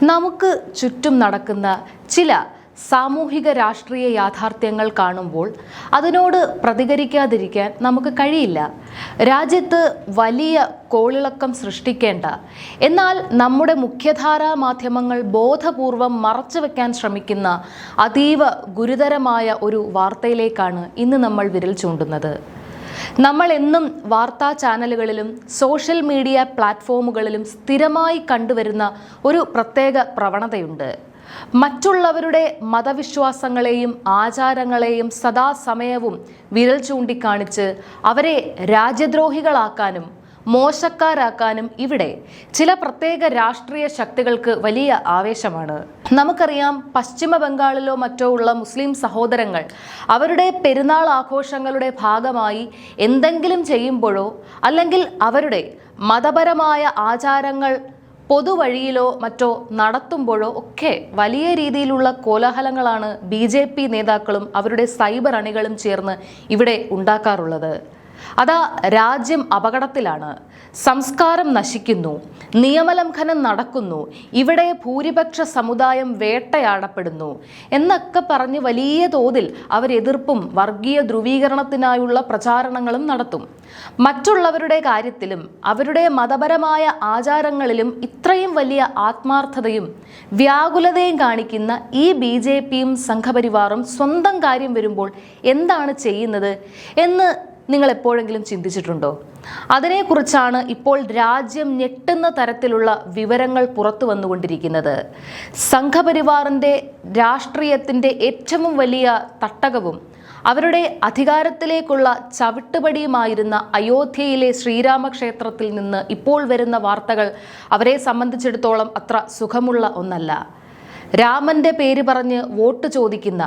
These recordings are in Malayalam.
നമുക്ക് ചുറ്റും നടക്കുന്ന ചില സാമൂഹിക രാഷ്ട്രീയ യാഥാർത്ഥ്യങ്ങൾ കാണുമ്പോൾ അതിനോട് പ്രതികരിക്കാതിരിക്കാൻ നമുക്ക് കഴിയില്ല. രാജ്യത്ത് വലിയ കോളിളക്കം സൃഷ്ടിക്കേണ്ട, എന്നാൽ നമ്മുടെ മുഖ്യധാരാ മാധ്യമങ്ങൾ ബോധപൂർവം മറച്ചുവെക്കാൻ ശ്രമിക്കുന്ന അതീവ ഗുരുതരമായ ഒരു വാർത്തയിലേക്കാണ് ഇന്ന് നമ്മൾ വിരൽ ചൂണ്ടുന്നത്. നമ്മൾ എന്നും വാർത്താ ചാനലുകളിലും സോഷ്യൽ മീഡിയ പ്ലാറ്റ്ഫോമുകളിലും സ്ഥിരമായി കണ്ടുവരുന്ന ഒരു പ്രത്യേക പ്രവണതയുണ്ട്. മറ്റുള്ളവരുടെ മതവിശ്വാസങ്ങളെയും ആചാരങ്ങളെയും സദാസമയവും വിരൽ ചൂണ്ടിക്കാണിച്ച് അവരെ രാജ്യദ്രോഹികളാക്കാനും മോശക്കാരാക്കാനും ഇവിടെ ചില പ്രത്യേക രാഷ്ട്രീയ ശക്തികൾക്ക് വലിയ ആവേശമാണ്. നമുക്കറിയാം, പശ്ചിമ ബംഗാളിലോ മറ്റോ ഉള്ള മുസ്ലിം സഹോദരങ്ങൾ അവരുടെ പെരുന്നാൾ ആഘോഷങ്ങളുടെ ഭാഗമായി എന്തെങ്കിലും ചെയ്യുമ്പോഴോ അല്ലെങ്കിൽ അവരുടെ മതപരമായ ആചാരങ്ങൾ പൊതുവഴിയിലോ മറ്റോ നടത്തുമ്പോഴോ ഒക്കെ വലിയ രീതിയിലുള്ള കോലാഹലങ്ങളാണ് BJP നേതാക്കളും അവരുടെ സൈബർ അണികളും ചേർന്ന് ഇവിടെ ഉണ്ടാക്കാറുള്ളത്. അതാ രാജ്യം അപകടത്തിലാണ്, സംസ്കാരം നശിക്കുന്നു, നിയമലംഘനം നടക്കുന്നു, ഇവിടെ ഭൂരിപക്ഷ സമുദായം വേട്ടയാടപ്പെടുന്നു എന്നൊക്കെ പറഞ്ഞ് വലിയ തോതിൽ അവരെതിർപ്പും വർഗീയ ധ്രുവീകരണത്തിനായുള്ള പ്രചാരണങ്ങളും നടത്തും. മറ്റുള്ളവരുടെ കാര്യത്തിലും അവരുടെ മതപരമായ ആചാരങ്ങളിലും ഇത്രയും വലിയ ആത്മാർത്ഥതയും വ്യാകുലതയും കാണിക്കുന്ന ഈ BJPയും സംഘപരിവാറും സ്വന്തം കാര്യം വരുമ്പോൾ എന്താണ് ചെയ്യുന്നത് എന്ന് നിങ്ങൾ എപ്പോഴെങ്കിലും ചിന്തിച്ചിട്ടുണ്ടോ? അതിനെക്കുറിച്ചാണ് ഇപ്പോൾ രാജ്യം ഞെട്ടുന്ന തരത്തിലുള്ള വിവരങ്ങൾ പുറത്തു വന്നുകൊണ്ടിരിക്കുന്നത്. സംഘപരിവാറിൻ്റെ രാഷ്ട്രീയത്തിൻ്റെ ഏറ്റവും വലിയ തട്ടകവും അവരുടെ അധികാരത്തിലേക്കുള്ള ചവിട്ടുപടിയുമായിരുന്ന അയോധ്യയിലെ ശ്രീരാമക്ഷേത്രത്തിൽ നിന്ന് ഇപ്പോൾ വരുന്ന വാർത്തകൾ അവരെ സംബന്ധിച്ചിടത്തോളം അത്ര സുഖമുള്ള ഒന്നല്ല. രാമന്റെ പേര് പറഞ്ഞ് വോട്ട് ചോദിക്കുന്ന,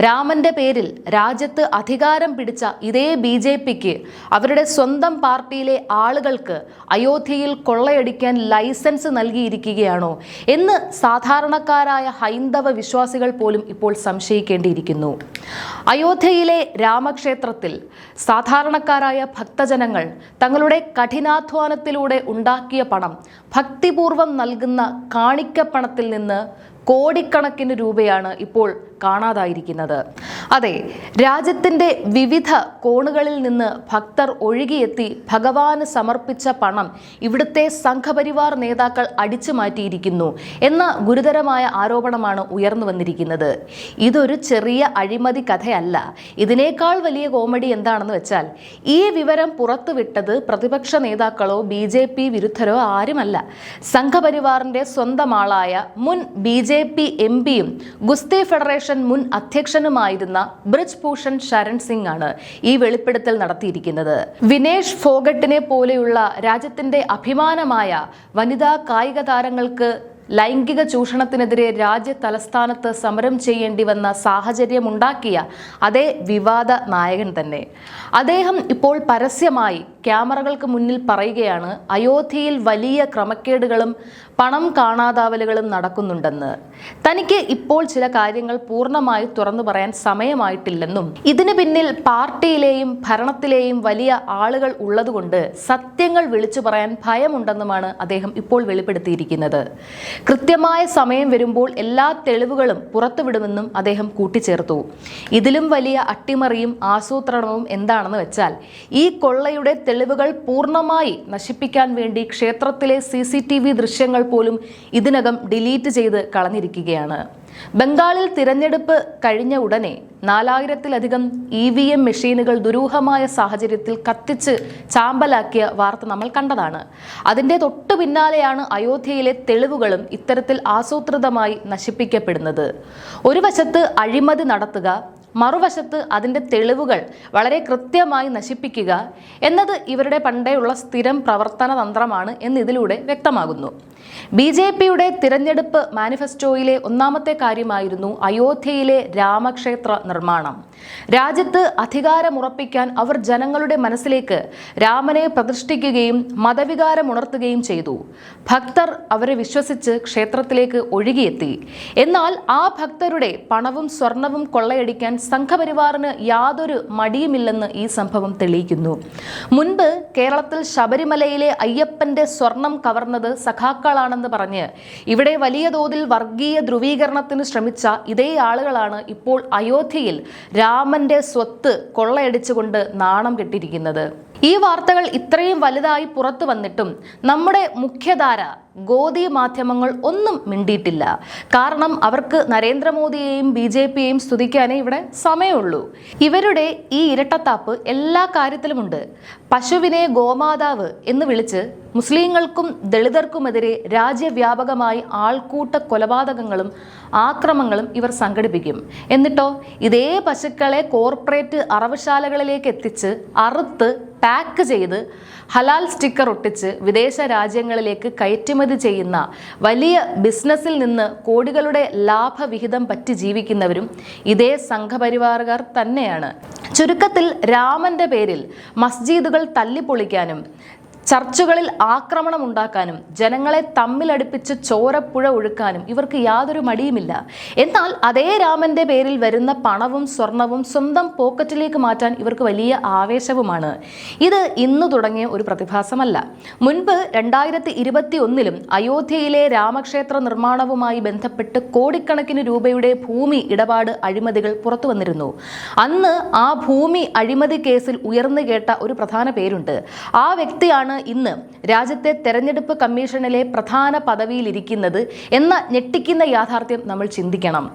രാമന്റെ പേരിൽ രാജ്യത്ത് അധികാരം പിടിച്ച ഇതേ BJPക്ക് അവരുടെ സ്വന്തം പാർട്ടിയിലെ ആളുകൾക്ക് അയോധ്യയിൽ കൊള്ളയടിക്കാൻ ലൈസൻസ് നൽകിയിരിക്കുകയാണോ എന്ന് സാധാരണക്കാരായ ഹൈന്ദവ വിശ്വാസികൾ പോലും ഇപ്പോൾ സംശയിക്കേണ്ടിയിരിക്കുന്നു. അയോധ്യയിലെ രാമക്ഷേത്രത്തിൽ സാധാരണക്കാരായ ഭക്തജനങ്ങൾ തങ്ങളുടെ കഠിനാധ്വാനത്തിലൂടെ ഉണ്ടാക്കിയ പണം ഭക്തിപൂർവം നൽകുന്ന കാണിക്കപ്പണത്തിൽ നിന്ന് കോടിക്കണക്കിന് രൂപയാണ് ഇപ്പോൾ കാണാതായിരിക്കുന്നത്. അതെ, രാജ്യത്തിൻ്റെ വിവിധ കോണുകളിൽ നിന്ന് ഭക്തർ ഒഴുകിയെത്തി ഭഗവാന് സമർപ്പിച്ച പണം ഇവിടുത്തെ സംഘപരിവാർ നേതാക്കൾ അടിച്ചു മാറ്റിയിരിക്കുന്നു എന്ന ഗുരുതരമായ ആരോപണമാണ് ഉയർന്നു വന്നിരിക്കുന്നത്. ഇതൊരു ചെറിയ അഴിമതി കഥയല്ല. ഇതിനേക്കാൾ വലിയ കോമഡി എന്താണെന്ന് വെച്ചാൽ, ഈ വിവരം പുറത്തുവിട്ടത് പ്രതിപക്ഷ നേതാക്കളോ BJP വിരുദ്ധരോ ആരുമല്ല. സംഘപരിവാറിന്റെ സ്വന്തം ആളായ മുൻ BJP MPയും ഗുസ്തി ഫെഡറേഷൻ മുൻ അധ്യക്ഷനുമായിരുന്ന ബ്രിജ് ഭൂഷൺ ശരൺ സിംഗ് ആണ് ഈ വെളിപ്പെടുത്തൽ നടത്തിയിരിക്കുന്നത്. വിനേഷ് ഫോഗട്ടിനെ പോലെയുള്ള രാജ്യത്തിന്റെ അഭിമാനമായ വനിതാ കായിക താരങ്ങൾക്ക് ലൈംഗിക ചൂഷണത്തിനെതിരെ രാജ്യ തലസ്ഥാനത്ത് സമരം ചെയ്യേണ്ടി വന്ന സാഹചര്യമുണ്ടാക്കിയ അതേ വിവാദ നായകൻ തന്നെ. അദ്ദേഹം ഇപ്പോൾ പരസ്യമായി ക്യാമറകൾക്ക് മുന്നിൽ പറയുകയാണ് അയോധ്യയിൽ വലിയ ക്രമക്കേടുകളും പണം കാണാതാവലുകളും നടക്കുന്നുണ്ടെന്ന്. തനിക്ക് ഇപ്പോൾ ചില കാര്യങ്ങൾ പൂർണ്ണമായി തുറന്നു പറയാൻ സമയമായിട്ടില്ലെന്നും ഇതിന് പിന്നിൽ പാർട്ടിയിലെയും ഭരണത്തിലെയും വലിയ ആളുകൾ ഉള്ളതുകൊണ്ട് സത്യങ്ങൾ വിളിച്ചു പറയാൻ ഭയമുണ്ടെന്നുമാണ് അദ്ദേഹം ഇപ്പോൾ വെളിപ്പെടുത്തിയിരിക്കുന്നത്. കൃത്യമായ സമയം വരുമ്പോൾ എല്ലാ തെളിവുകളും പുറത്തുവിടുമെന്നും അദ്ദേഹം കൂട്ടിച്ചേർത്തു. ഇതിലും വലിയ അട്ടിമറിയും ആസൂത്രണവും എന്താണെന്ന് വെച്ചാൽ, ഈ കൊള്ളയുടെ തെളിവുകൾ പൂർണ്ണമായി നശിപ്പിക്കാൻ വേണ്ടി ക്ഷേത്രത്തിലെ CCTV ദൃശ്യങ്ങൾ പോലും ഇതിനകം ഡിലീറ്റ് ചെയ്ത് കളഞ്ഞിരിക്കുകയാണ്. ബംഗാളിൽ തിരഞ്ഞെടുപ്പ് കഴിഞ്ഞ ഉടനെ 4000-ലധികം EVM മെഷീനുകൾ ദുരൂഹമായ സാഹചര്യത്തിൽ കത്തിച്ച് ചാമ്പലാക്കിയ വാർത്ത നമ്മൾ കണ്ടതാണ്. അതിൻ്റെ തൊട്ടു പിന്നാലെയാണ് അയോധ്യയിലെ തെളിവുകളും ഇത്തരത്തിൽ ആസൂത്രിതമായി നശിപ്പിക്കപ്പെടുന്നത്. ഒരു വശത്ത് അഴിമതി നടത്തുക, മറുവശത്ത് അതിൻ്റെ തെളിവുകൾ വളരെ കൃത്യമായി നശിപ്പിക്കുക എന്നത് ഇവരുടെ പണ്ടേയുള്ള സ്ഥിരം പ്രവർത്തന തന്ത്രമാണ് എന്നിതിലൂടെ വ്യക്തമാകുന്നു. BJPയുടെ തിരഞ്ഞെടുപ്പ് മാനിഫെസ്റ്റോയിലെ ഒന്നാമത്തെ കാര്യമായിരുന്നു അയോധ്യയിലെ രാമക്ഷേത്ര നിർമ്മാണം. രാജ്യത്ത് അധികാരമുറപ്പിക്കാൻ അവർ ജനങ്ങളുടെ മനസ്സിലേക്ക് രാമനെ പ്രതിഷ്ഠിക്കുകയും മതവികാരമുണർത്തുകയും ചെയ്തു. ഭക്തർ അവരെ വിശ്വസിച്ച് ക്ഷേത്രത്തിലേക്ക് ഒഴുകിയെത്തി. എന്നാൽ ആ ഭക്തരുടെ പണവും സ്വർണവും കൊള്ളയടിക്കാൻ സംഘപരിവാറിന് യാതൊരു മടിയുമില്ലെന്ന് ഈ സംഭവം തെളിയിക്കുന്നു. മുൻപ് കേരളത്തിൽ ശബരിമലയിലെ അയ്യപ്പന്റെ സ്വർണം കവർന്നത് സഖാക്കളാണെന്ന് പറഞ്ഞ് ഇവിടെ വലിയ തോതിൽ വർഗീയ ധ്രുവീകരണത്തിന് ശ്രമിച്ച ഇതേ ആളുകളാണ് ഇപ്പോൾ അയോധ്യയിൽ രാമന്റെ സ്വത്ത് കൊള്ളയടിച്ചുകൊണ്ട് നാണം കെട്ടിയിരിക്കുന്നത്. ഈ വാർത്തകൾ ഇത്രയും വലുതായി പുറത്തു വന്നിട്ടും നമ്മുടെ മുഖ്യധാര ഗോദി മാധ്യമങ്ങൾ ഒന്നും മിണ്ടിയിട്ടില്ല. കാരണം അവർക്ക് നരേന്ദ്രമോദിയെയും BJPയെയും സ്തുതിക്കാനേ ഇവിടെ സമയമുള്ളൂ. ഇവരുടെ ഈ ഇരട്ടത്താപ്പ് എല്ലാ കാര്യത്തിലുമുണ്ട്. പശുവിനെ ഗോമാതാവ് എന്ന് വിളിച്ച് മുസ്ലിങ്ങൾക്കും ദളിതർക്കുമെതിരെ രാജ്യവ്യാപകമായി ആൾക്കൂട്ട കൊലപാതകങ്ങളും ആക്രമങ്ങളും ഇവർ സംഘടിപ്പിക്കും. എന്നിട്ടോ ഇതേ പശുക്കളെ കോർപ്പറേറ്റ് അറവുശാലകളിലേക്ക് എത്തിച്ച് അറുത്ത് പാക്ക് ചെയ്ത് ഹലാൽ സ്റ്റിക്കർ ഒട്ടിച്ച് വിദേശ രാജ്യങ്ങളിലേക്ക് കയറ്റുമതി ചെയ്യുന്ന വലിയ ബിസിനസ്സിൽ നിന്ന് കോടികളുടെ ലാഭവിഹിതം പറ്റി ജീവിക്കുന്നവരും ഇതേ സംഘപരിവാറുകാർ തന്നെയാണ്. ചുരുക്കത്തിൽ രാമന്റെ പേരിൽ മസ്ജിദുകൾ തല്ലിപ്പൊളിക്കാനും ചർച്ചുകളിൽ ആക്രമണം ഉണ്ടാക്കാനും ജനങ്ങളെ തമ്മിലടുപ്പിച്ച് ചോരപ്പുഴ ഒഴുക്കാനും ഇവർക്ക് യാതൊരു മടിയുമില്ല. എന്നാൽ അതേ രാമന്റെ പേരിൽ വരുന്ന പണവും സ്വർണവും സ്വന്തം പോക്കറ്റിലേക്ക് മാറ്റാൻ ഇവർക്ക് വലിയ ആവേശവുമാണ്. ഇത് ഇന്നു തുടങ്ങിയ ഒരു പ്രതിഭാസമല്ല. മുൻപ് 2021 അയോധ്യയിലെ രാമക്ഷേത്ര നിർമ്മാണവുമായി ബന്ധപ്പെട്ട് കോടിക്കണക്കിന് രൂപയുടെ ഭൂമി ഇടപാട് അഴിമതികൾ പുറത്തു വന്നിരുന്നു. അന്ന് ആ ഭൂമി അഴിമതി കേസിൽ ഉയർന്നു കേട്ട ഒരു പ്രധാന പേരുണ്ട്. ആ വ്യക്തിയാണ് ഇന്ന് രാജ്യത്തെ തെരഞ്ഞെടുപ്പ് കമ്മീഷനിലെ പ്രധാന പദവിയിലിരിക്കുന്നത് എന്ന ഞെട്ടിക്കുന്ന യാഥാർത്ഥ്യം നമ്മൾ ചിന്തിക്കണം.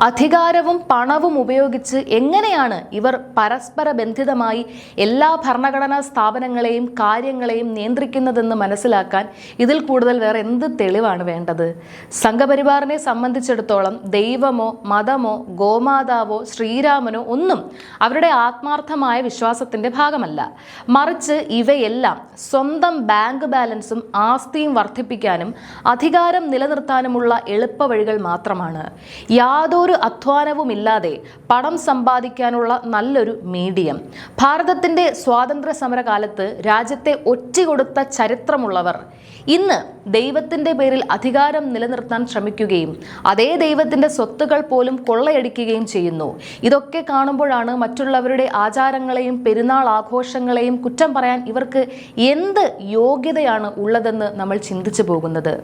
അധികാരവും പണവും ഉപയോഗിച്ച് എങ്ങനെയാണ് ഇവർ പരസ്പര ബന്ധിതമായി എല്ലാ ഭരണഘടനാ സ്ഥാപനങ്ങളെയും കാര്യങ്ങളെയും നിയന്ത്രിക്കുന്നതെന്ന് മനസ്സിലാക്കാൻ ഇതിൽ കൂടുതൽ വേറെ എന്ത് തെളിവാണ് വേണ്ടത്? സംഘപരിവാറിനെ സംബന്ധിച്ചിടത്തോളം ദൈവമോ മതമോ ഗോമാതാവോ ശ്രീരാമനോ ഒന്നും അവരുടെ ആത്മാർത്ഥമായ വിശ്വാസത്തിന്റെ ഭാഗമല്ല. മറിച്ച് ഇവയെല്ലാം സ്വന്തം ബാങ്ക് ബാലൻസും ആസ്തിയും വർദ്ധിപ്പിക്കാനും അധികാരം നിലനിർത്താനുമുള്ള എളുപ്പവഴികൾ മാത്രമാണ്. യാതൊരു അധ്വാനവുമില്ലാതെ പണം സമ്പാദിക്കാനുള്ള നല്ലൊരു മീഡിയം. ഭാരതത്തിന്റെ സ്വാതന്ത്ര്യ സമരകാലത്ത് രാജ്യത്തെ ഒറ്റുകൊടുത്ത ചരിത്രമുള്ളവർ ഇന്ന് ദൈവത്തിന്റെ പേരിൽ അധികാരം നിലനിർത്താൻ ശ്രമിക്കുകയും അതേ ദൈവത്തിന്റെ സ്വത്തുകൾ പോലും കൊള്ളയടിക്കുകയും ചെയ്യുന്നു. ഇതൊക്കെ കാണുമ്പോഴാണ് മറ്റുള്ളവരുടെ ആചാരങ്ങളെയും പെരുന്നാൾ ആഘോഷങ്ങളെയും കുറ്റം പറയാൻ ഇവർക്ക് എന്ത് യോഗ്യതയാണ് ഉള്ളതെന്ന് നമ്മൾ ചിന്തിച്ചു പോകുന്നത്.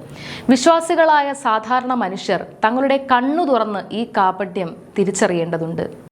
വിശ്വാസികളായ സാധാരണ മനുഷ്യർ തങ്ങളുടെ കണ്ണു തുറന്ന് ഈ കാപട്യം തിരിച്ചറിയേണ്ടതുണ്ട്.